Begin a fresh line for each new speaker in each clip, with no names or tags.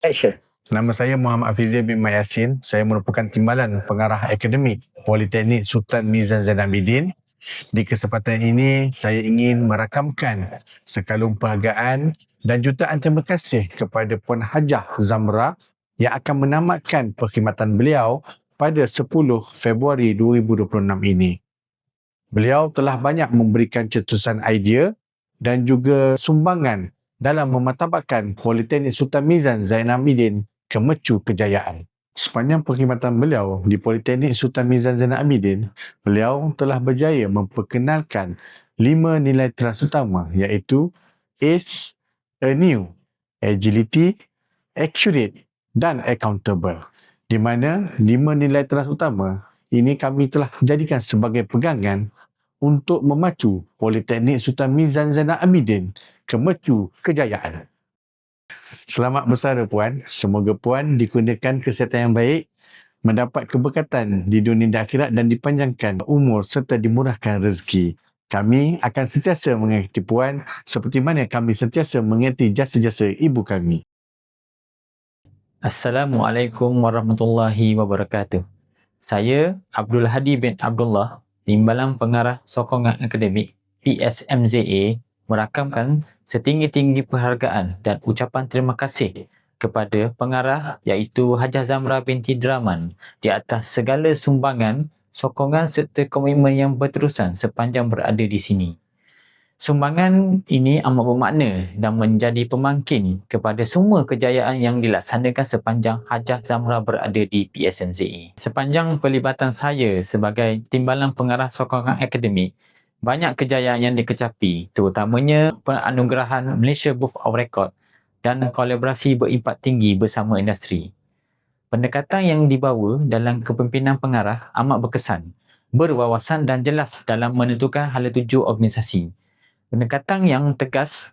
Action.
Nama saya Muhammad Afizil bin Mayasin. Saya merupakan Timbalan Pengarah Akademik Politeknik Sultan Mizan Zainal Abidin. Di kesempatan ini, saya ingin merakamkan sekalung penghargaan dan jutaan terima kasih kepada Puan Hajah Zamra yang akan menamatkan perkhidmatan beliau pada 10 Februari 2026 ini. Beliau telah banyak memberikan cetusan idea dan juga sumbangan dalam memartabatkan Politeknik Sultan Mizan Zainal Abidin ke mercu kejayaan. Sepanjang perkhidmatan beliau di Politeknik Sultan Mizan Zainal Abidin, beliau telah berjaya memperkenalkan 5 nilai teras utama iaitu ACE, Anew, Agility, Accurate dan Accountable. Di mana 5 nilai teras utama ini kami telah jadikan sebagai pegangan untuk memacu Politeknik Sultan Mizan Zainal Abidin ke mercu kejayaan. Selamat bersara Puan. Semoga Puan dikurniakan kesihatan yang baik, mendapat keberkatan di dunia dan akhirat dan dipanjangkan umur serta dimurahkan rezeki. Kami akan sentiasa mengingati Puan seperti mana kami sentiasa mengingati jasa-jasa ibu kami.
Assalamualaikum warahmatullahi wabarakatuh. Saya Abdul Hadi bin Abdullah, Timbalan Pengarah Sokongan Akademik PSMZA, merakamkan setinggi-tinggi penghargaan dan ucapan terima kasih kepada pengarah iaitu Hajah Zamra binti Draman di atas segala sumbangan, sokongan serta komitmen yang berterusan sepanjang berada di sini. Sumbangan ini amat bermakna dan menjadi pemangkin kepada semua kejayaan yang dilaksanakan sepanjang Hajah Zamra berada di PSMZA. Sepanjang pelibatan saya sebagai Timbalan Pengarah Sokongan Akademik, banyak kejayaan yang dikecapi, terutamanya penganugerahan Malaysia Book of Record dan kolaborasi berimpak tinggi bersama industri. Pendekatan yang dibawa dalam kepimpinan pengarah amat berkesan, berwawasan dan jelas dalam menentukan hala tuju organisasi. Pendekatan yang tegas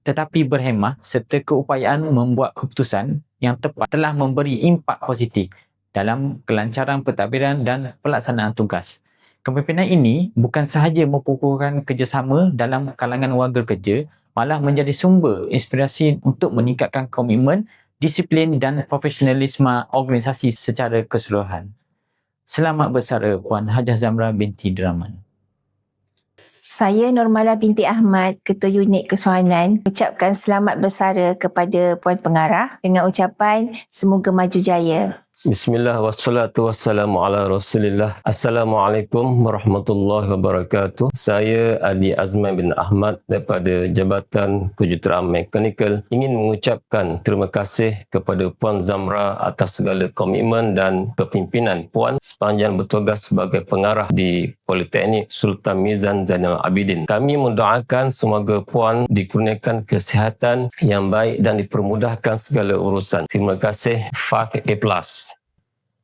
tetapi berhemah serta keupayaan membuat keputusan yang tepat telah memberi impak positif dalam kelancaran pentadbiran dan pelaksanaan tugas. Kepimpinan ini bukan sahaja memfokuskan kerjasama dalam kalangan warga kerja, malah menjadi sumber inspirasi untuk meningkatkan komitmen, disiplin dan profesionalisme organisasi secara keseluruhan. Selamat bersara Puan Hajah Zamra binti Draman.
Saya Nurmala binti Ahmad, Ketua Unit Kesuhanan, ucapkan selamat bersara kepada Puan Pengarah dengan ucapan semoga maju jaya.
Bismillah wassalatu wassalamu ala rasulillah. Assalamualaikum warahmatullahi wabarakatuh. Saya Adi Azman bin Ahmad daripada Jabatan Kejuruteraan Mekanikal ingin mengucapkan terima kasih kepada Puan Zamra atas segala komitmen dan kepimpinan Puan sepanjang bertugas sebagai pengarah di Politeknik Sultan Mizan Zainal Abidin. Kami mendoakan semoga Puan dikurniakan kesihatan yang baik dan dipermudahkan segala urusan. Terima kasih. 5A+.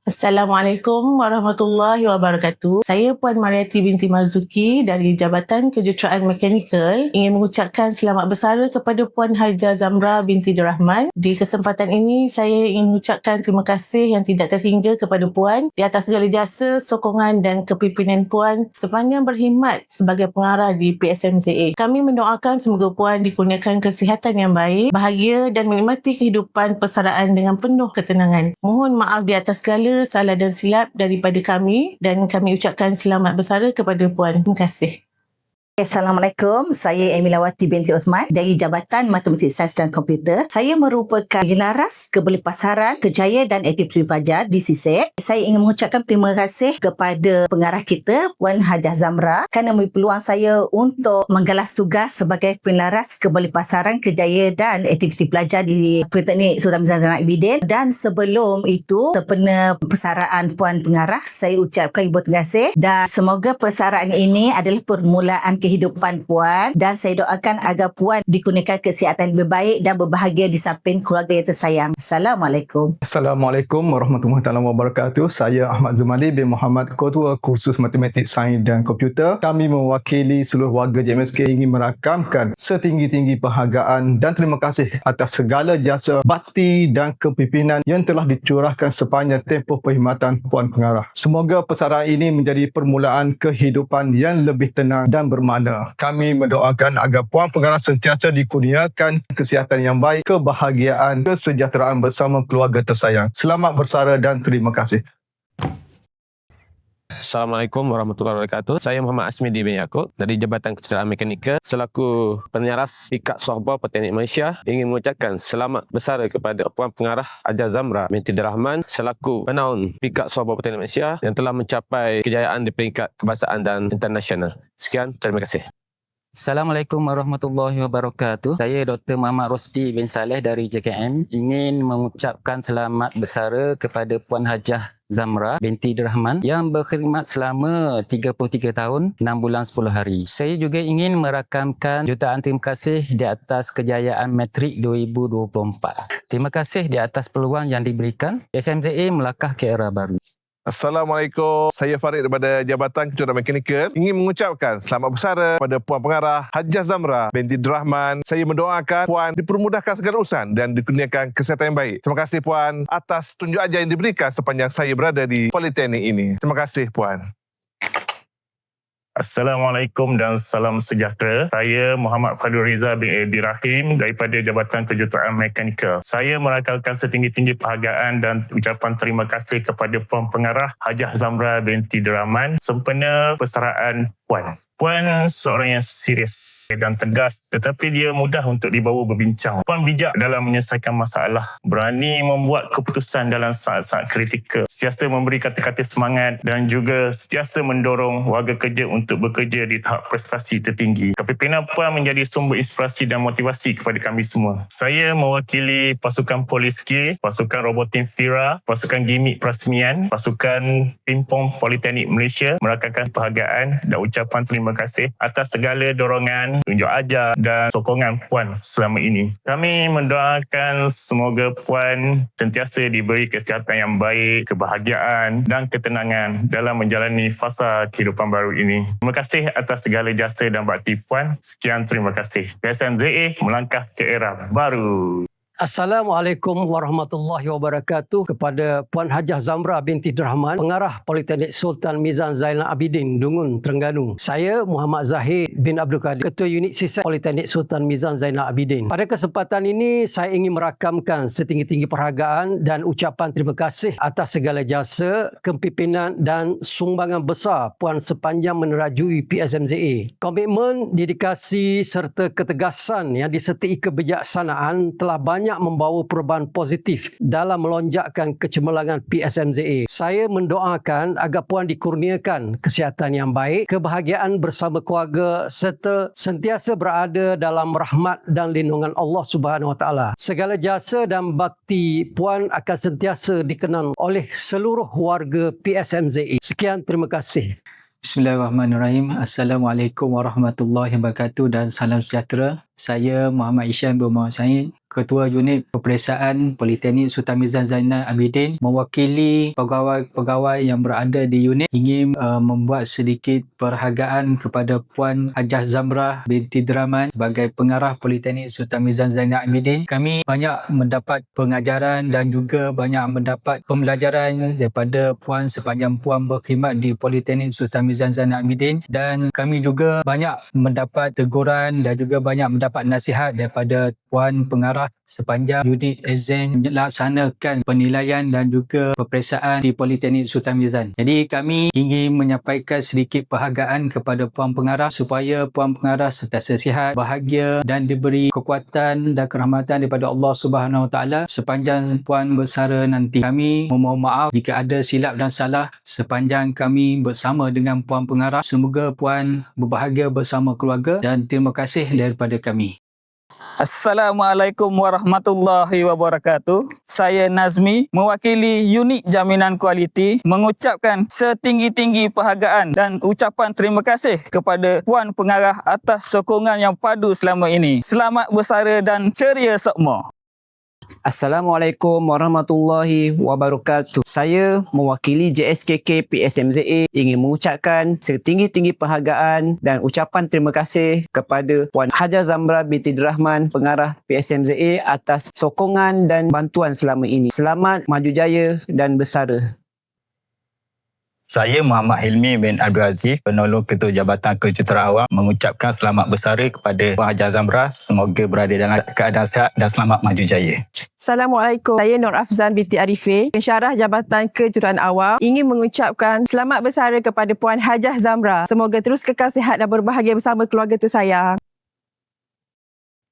Assalamualaikum warahmatullahi wabarakatuh. Saya Puan Mariati binti Marzuki dari Jabatan Kejuruteraan Mekanikal ingin mengucapkan selamat bersara kepada Puan Hajah Zamra binti Rahman. Di kesempatan ini saya ingin mengucapkan terima kasih yang tidak terhingga kepada Puan di atas segala jasa, sokongan dan kepimpinan Puan sepanjang berkhidmat sebagai pengarah di PSMZA. Kami mendoakan semoga Puan dikurniakan kesihatan yang baik, bahagia dan menikmati kehidupan persaraan dengan penuh ketenangan. Mohon maaf di atas segala salah dan silap daripada kami dan kami ucapkan selamat bersara kepada Puan. Terima kasih.
Assalamualaikum, saya Emilawati binti Osman dari Jabatan Matematik Sains dan Komputer. Saya merupakan Pengelaras Kebelipasaran Kerjaya dan Aktiviti Pelajar di CSEC. Saya ingin mengucapkan terima kasih kepada pengarah kita, Puan Hajah Zamra, kerana memberi peluang saya untuk menggalas tugas sebagai Pengelaras Kebelipasaran Kerjaya dan Aktiviti Pelajar di Politeknik Sultan Mizan Zainal Abidin. Dan sebelum itu, sempena persaraan Puan Pengarah, saya ucapkan ibu terima kasih dan semoga persaraan ini adalah permulaan kehidupan Puan dan saya doakan agar Puan dikurniakan kesihatan lebih baik dan berbahagia di samping keluarga yang tersayang. Assalamualaikum.
Assalamualaikum warahmatullahi wabarakatuh. Saya Ahmad Zumali bin Muhammad, Ketua Kursus Matematik Sains dan Komputer. Kami mewakili seluruh warga JMSK ingin merakamkan setinggi-tinggi penghargaan dan terima kasih atas segala jasa bakti dan kepimpinan yang telah dicurahkan sepanjang tempoh perkhidmatan Puan Pengarah. Semoga persaraan ini menjadi permulaan kehidupan yang lebih tenang dan bermakna bermakna. Kami mendoakan agar Puan Pengarah sentiasa dikurniakan kesihatan yang baik, kebahagiaan, kesejahteraan bersama keluarga tersayang. Selamat bersara dan terima kasih.
Assalamualaikum warahmatullahi wabarakatuh. Saya Muhammad Asmidi bin Yaakob dari Jabatan Kejuruteraan Mekanikal selaku penyaras Pikat Sohbah Politeknik Malaysia ingin mengucapkan selamat bersara kepada Puan Pengarah Hajah Zamra binti Rahman selaku penaung Pikat Sohbah Politeknik Malaysia yang telah mencapai kejayaan di peringkat kebangsaan dan internasional. Sekian, terima kasih.
Assalamualaikum warahmatullahi wabarakatuh. Saya Dr. Muhammad Rosdi bin Saleh dari JKM ingin mengucapkan selamat bersara kepada Puan Hajah Zamra binti Rahman yang berkhidmat selama 33 tahun 6 bulan 10 hari. Saya juga ingin merakamkan jutaan terima kasih di atas kejayaan Matrik 2024. Terima kasih di atas peluang yang diberikan SMZA melangkah ke era baru.
Assalamualaikum. Saya Farid daripada Jabatan Kejuruteraan Mekanikal ingin mengucapkan selamat bersara pada Puan Pengarah Hajah Zamra binti Rahman. Saya mendoakan Puan dipermudahkan segala urusan dan dikurniakan kesihatan yang baik. Terima kasih Puan atas tunjuk ajar yang diberikan sepanjang saya berada di Politeknik ini. Terima kasih Puan.
Assalamualaikum dan salam sejahtera. Saya Muhammad Fadul Riza bin Abi Rahim daripada Jabatan Kejuruteraan Mekanikal. Saya merakamkan setinggi-tinggi penghargaan dan ucapan terima kasih kepada Puan Pengarah Hajah Zamra binti Rahman sempena persaraan Puan. Puan seorang yang serius dan tegas tetapi dia mudah untuk dibawa berbincang. Puan bijak dalam menyelesaikan masalah, berani membuat keputusan dalam saat-saat kritikal, sentiasa memberi kata-kata semangat dan juga sentiasa mendorong warga kerja untuk bekerja di tahap prestasi tertinggi. Kepimpinan Puan menjadi sumber inspirasi dan motivasi kepada kami semua. Saya mewakili pasukan Polis K, pasukan Robotim Fira, pasukan Gimik Perasmian, pasukan Pimpong Politeknik Malaysia merakamkan penghargaan dan ucapan terima kasih atas segala dorongan, tunjuk ajar dan sokongan Puan selama ini. Kami mendoakan semoga Puan sentiasa diberi kesihatan yang baik, kebahagiaan dan ketenangan dalam menjalani fasa kehidupan baru ini. Terima kasih atas segala jasa dan bakti Puan. Sekian, terima kasih. PSMZA melangkah ke era baru.
Assalamualaikum warahmatullahi wabarakatuh kepada Puan Hajah Zamra binti Rahman, Pengarah Politeknik Sultan Mizan Zainal Abidin, Dungun, Terengganu. Saya Muhammad Zahid bin Abdul Qadir, Ketua Unit CISET Politeknik Sultan Mizan Zainal Abidin. Pada kesempatan ini, saya ingin merakamkan setinggi-tinggi penghargaan dan ucapan terima kasih atas segala jasa, kepimpinan dan sumbangan besar Puan sepanjang menerajui PSMZA. Komitmen, dedikasi serta ketegasan yang disertai kebijaksanaan telah banyak membawa perubahan positif dalam melonjakkan kecemerlangan PSMZA. Saya mendoakan agar Puan dikurniakan kesihatan yang baik, kebahagiaan bersama keluarga serta sentiasa berada dalam rahmat dan lindungan Allah Subhanahu Wa Taala. Segala jasa dan bakti Puan akan sentiasa dikenang oleh seluruh warga PSMZA. Sekian, terima kasih.
Bismillahirrahmanirrahim. Assalamualaikum warahmatullahi wabarakatuh dan salam sejahtera. Saya Muhammad Ishan bin Muhammad Said, Ketua Unit Peperiksaan Politeknik Sultan Mizan Zainal Abidin, mewakili pegawai-pegawai yang berada di unit, ingin membuat sedikit penghargaan kepada Puan Hajah Zamra binti Rahman sebagai Pengarah Politeknik Sultan Mizan Zainal Abidin. Kami banyak mendapat pengajaran dan juga banyak mendapat pembelajaran daripada Puan sepanjang Puan berkhidmat di Politeknik Sultan Mizan Zainal Abidin, dan kami juga banyak mendapat teguran dan juga banyak mendapat nasihat daripada Puan Pengarah sepanjang unit exam melaksanakan penilaian dan juga peperiksaan di Politeknik Sultan Mizan. Jadi kami ingin menyampaikan sedikit penghargaan kepada Puan Pengarah supaya Puan Pengarah sentiasa sihat, bahagia dan diberi kekuatan dan kerahmatan daripada Allah Subhanahu Wa Taala sepanjang Puan bersara nanti. Kami memohon maaf jika ada silap dan salah sepanjang kami bersama dengan Puan Pengarah. Semoga Puan berbahagia bersama keluarga dan terima kasih daripada kami.
Assalamualaikum warahmatullahi wabarakatuh. Saya Nazmi, mewakili Unit Jaminan Kualiti, mengucapkan setinggi-tinggi penghargaan dan ucapan terima kasih kepada Puan Pengarah atas sokongan yang padu selama ini. Selamat bersara dan ceria semua.
Assalamualaikum warahmatullahi wabarakatuh. Saya mewakili JSKK PSMZA ingin mengucapkan setinggi-tinggi penghargaan dan ucapan terima kasih kepada Puan Hajah Zamra binti Rahman, Pengarah PSMZA atas sokongan dan bantuan selama ini. Selamat maju jaya dan bersara.
Saya Muhammad Hilmi bin Abdul Aziz, penolong Ketua Jabatan Kejuruteraan Awam, mengucapkan selamat bersara kepada Puan Hajiah Zamrah. Semoga berada dalam keadaan sihat dan selamat maju jaya.
Assalamualaikum. Saya Nur Afzan binti Arifin, pensyarah Jabatan Kejuruteraan Awam, ingin mengucapkan selamat bersara kepada Puan Hajiah Zamrah. Semoga terus kekal sihat dan berbahagia bersama keluarga tersayang.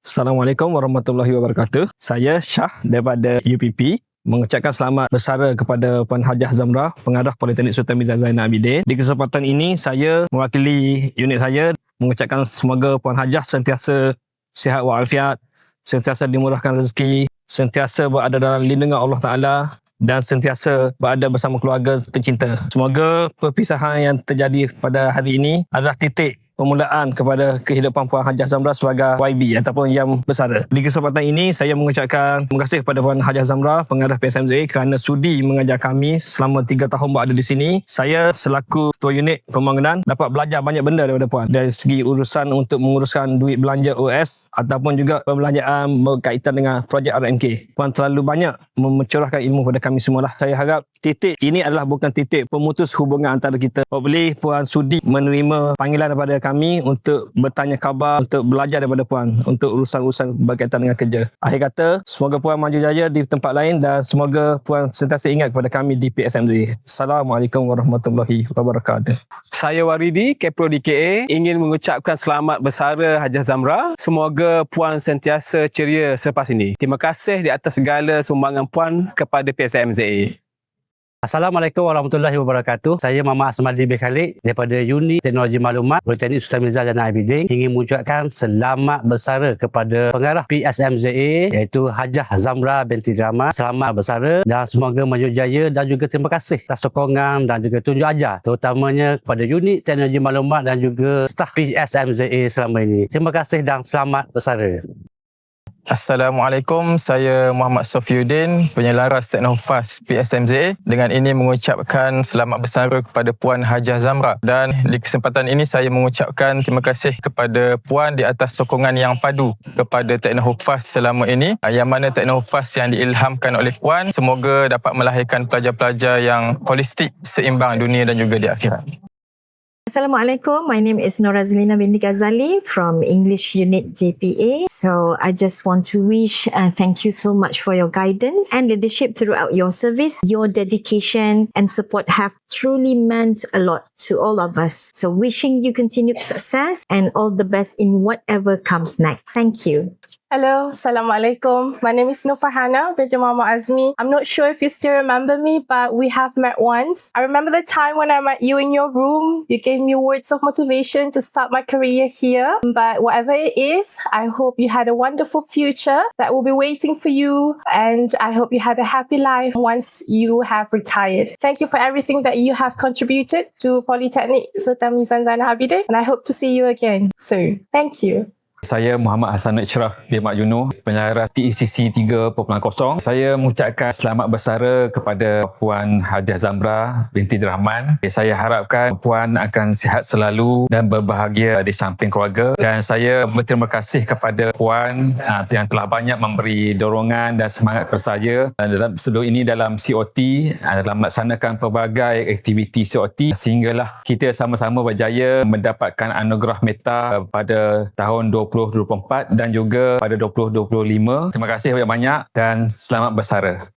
Assalamualaikum warahmatullahi wabarakatuh. Saya Syah daripada UPP mengucapkan selamat bersara kepada Puan Hajiah Zamrah, Pengarah Politeknik Sultan Mizan Zainal Abidin. Di kesempatan ini saya mewakili unit saya mengucapkan semoga Puan Hajiah sentiasa sihat walafiat, sentiasa dimurahkan rezeki, sentiasa berada dalam lindungan Allah Ta'ala dan sentiasa berada bersama keluarga tercinta. Semoga perpisahan yang terjadi pada hari ini adalah titik permulaan kepada kehidupan Puan Hajiah Zamrah sebagai YB ataupun yang bersara. Di kesempatan ini saya mengucapkan terima kasih kepada Puan Hajiah Zamrah, Pengarah PSMZA kerana sudi mengajar kami selama 3 tahun berada di sini. Saya selaku Ketua Unit Pembangunan dapat belajar banyak benda daripada Puan. Dari segi urusan untuk menguruskan duit belanja OS ataupun juga pembelanjaan berkaitan dengan projek RMK. Puan terlalu banyak mencurahkan ilmu kepada kami semua lah. Saya harap titik ini adalah bukan titik pemutus hubungan antara kita. Hopefully Puan sudi menerima panggilan daripada kami untuk bertanya khabar, untuk belajar daripada Puan untuk urusan-urusan berkaitan dengan kerja. Akhir kata, semoga Puan maju jaya di tempat lain dan semoga Puan sentiasa ingat kepada kami di PSMZ. Assalamualaikum warahmatullahi wabarakatuh.
Saya Waridi, Kepro DKA, ingin mengucapkan selamat bersara Hajiah Zamrah. Semoga Puan sentiasa ceria selepas ini. Terima kasih di atas segala sumbangan Puan kepada PSMZA.
Assalamualaikum warahmatullahi wabarakatuh. Saya Muhammad Asmadi bin Khalid daripada Unit Teknologi Maklumat Politeknik Sultan Mizan Zainal Abidin, ingin mengucapkan selamat bersara kepada Pengarah PSMZA iaitu Hajiah Zamrah binti Rahman. Selamat bersara dan semoga maju jaya dan juga terima kasih atas sokongan dan juga tunjuk ajar terutamanya kepada Unit Teknologi Maklumat dan juga staf PSMZA selama ini. Terima kasih dan selamat bersara.
Assalamualaikum, saya Muhammad Sofiuddin, penyelaras Teknofas PSMZA. Dengan ini mengucapkan selamat bersara kepada Puan Hajiah Zamrah. Dan di kesempatan ini saya mengucapkan terima kasih kepada Puan di atas sokongan yang padu kepada Teknofas selama ini. Yang mana Teknofas yang diilhamkan oleh Puan semoga dapat melahirkan pelajar-pelajar yang holistik, seimbang dunia dan juga di akhirat.
Assalamualaikum, my name is Norazlina binti Ghazali from English Unit JPA. So I just want to wish and thank you so much for your guidance and leadership throughout your service. Your dedication and support have truly meant a lot to all of us. So wishing you continued success and all the best in whatever comes next. Thank you.
Hello, Assalamualaikum. My name is Nur Farhana binti Muhammad Azmi. I'm not sure if you still remember me, but we have met once. I remember the time when I met you in your room. You gave me words of motivation to start my career here. But whatever it is, I hope you had a wonderful future that will be waiting for you. And I hope you had a happy life once you have retired. Thank you for everything that you have contributed to Politeknik Sultan Mizan Zainal Abidin. And I hope to see you again soon. Thank you.
Saya Muhammad Hassan Ashraf bin Mak Yunuh, penyelaras TECC 3.0. Saya mengucapkan selamat bersara kepada Puan Hajiah Zamrah binti Rahman. Saya harapkan Puan akan sihat selalu dan berbahagia di samping keluarga. Dan saya berterima kasih kepada Puan yang telah banyak memberi dorongan dan semangat kepada saya sebelum ini dalam COT, dalam melaksanakan pelbagai aktiviti COT sehinggalah kita sama-sama berjaya mendapatkan anugerah Meta pada tahun 2024 dan juga pada 2025. Terima kasih banyak-banyak dan selamat bersara.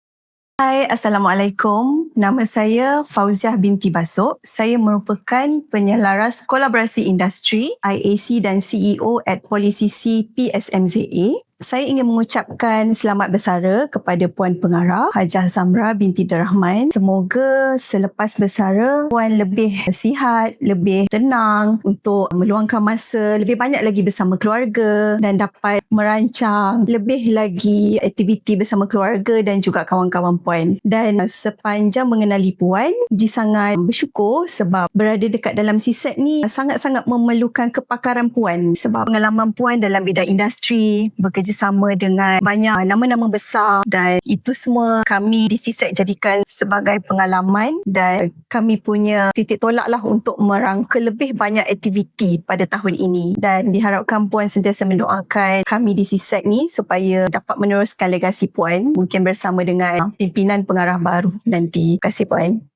Hai, Assalamualaikum. Nama saya Fauziah binti Basuk. Saya merupakan penyelaras kolaborasi industri, IAC dan CEO at Polisisi PSMZA. Saya ingin mengucapkan selamat bersara kepada Puan Pengarah Hajiah Zamrah binti Rahman. Semoga selepas bersara Puan lebih sihat, lebih tenang untuk meluangkan masa lebih banyak lagi bersama keluarga dan dapat merancang lebih lagi aktiviti bersama keluarga dan juga kawan-kawan Puan. Dan sepanjang mengenali Puan, Ji sangat bersyukur sebab berada dekat dalam CSET ni sangat-sangat memerlukan kepakaran Puan sebab pengalaman Puan dalam bidang industri, bekerja sama dengan banyak nama-nama besar dan itu semua kami di CSET jadikan sebagai pengalaman dan kami punya titik tolak lah untuk merangka lebih banyak aktiviti pada tahun ini dan diharapkan Puan sentiasa mendoakan kami di CSET ni supaya dapat meneruskan legasi Puan mungkin bersama dengan pimpinan pengarah baru nanti. Terima kasih Puan.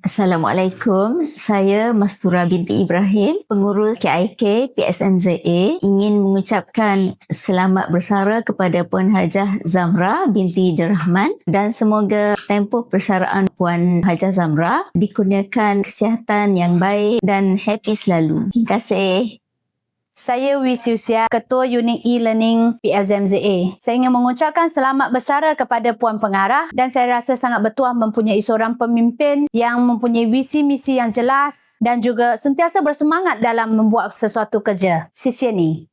Assalamualaikum. Saya Mastura binti Ibrahim, pengurus KIK PSMZA, ingin mengucapkan selamat bersara kepada Puan Hajah Zamra binti Dirahman dan semoga tempoh persaraan Puan Hajah Zamra dikurniakan kesihatan yang baik dan happy selalu. Terima kasih.
Saya Wisusia, Ketua Unit E-Learning PSMZA. Saya ingin mengucapkan selamat bersara kepada Puan Pengarah dan saya rasa sangat bertuah mempunyai seorang pemimpin yang mempunyai visi misi yang jelas dan juga sentiasa bersemangat dalam membuat sesuatu kerja. Sisi ni.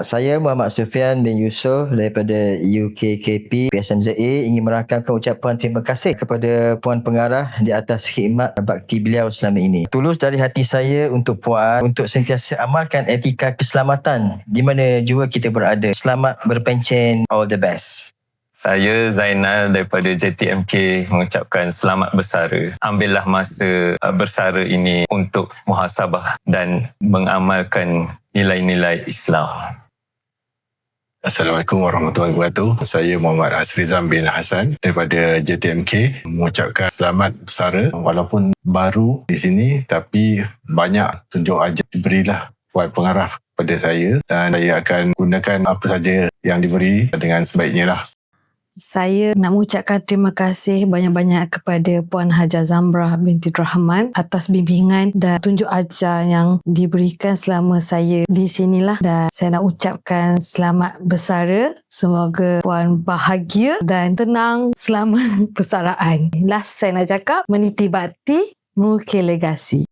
Saya Muhammad Sufian bin Yusof daripada UKKP PSMZA ingin merakamkan ucapan terima kasih kepada Puan Pengarah di atas khidmat bakti beliau selama ini. Tulus dari hati saya untuk Puan untuk sentiasa amalkan etika keselamatan di mana jua kita berada. Selamat berpencen, all the best.
Saya Zainal daripada JTMK mengucapkan selamat bersara. Ambillah masa bersara ini untuk muhasabah dan mengamalkan nilai-nilai Islam.
Assalamualaikum warahmatullahi wabarakatuh. Saya Muhammad Asrizam bin Hassan daripada JTMK mengucapkan selamat bersara. Walaupun baru di sini tapi banyak tunjuk ajar diberilah Puan Pengarah pada saya dan saya akan gunakan apa saja yang diberi dengan sebaiknya lah.
Saya nak mengucapkan terima kasih banyak-banyak kepada Puan Hajah Zamra binti Rahman atas bimbingan dan tunjuk ajar yang diberikan selama saya di sinilah, dan saya nak ucapkan selamat bersara. Semoga Puan bahagia dan tenang selama persaraan. Last saya nak cakap, meniti bakti, mengukir legasi.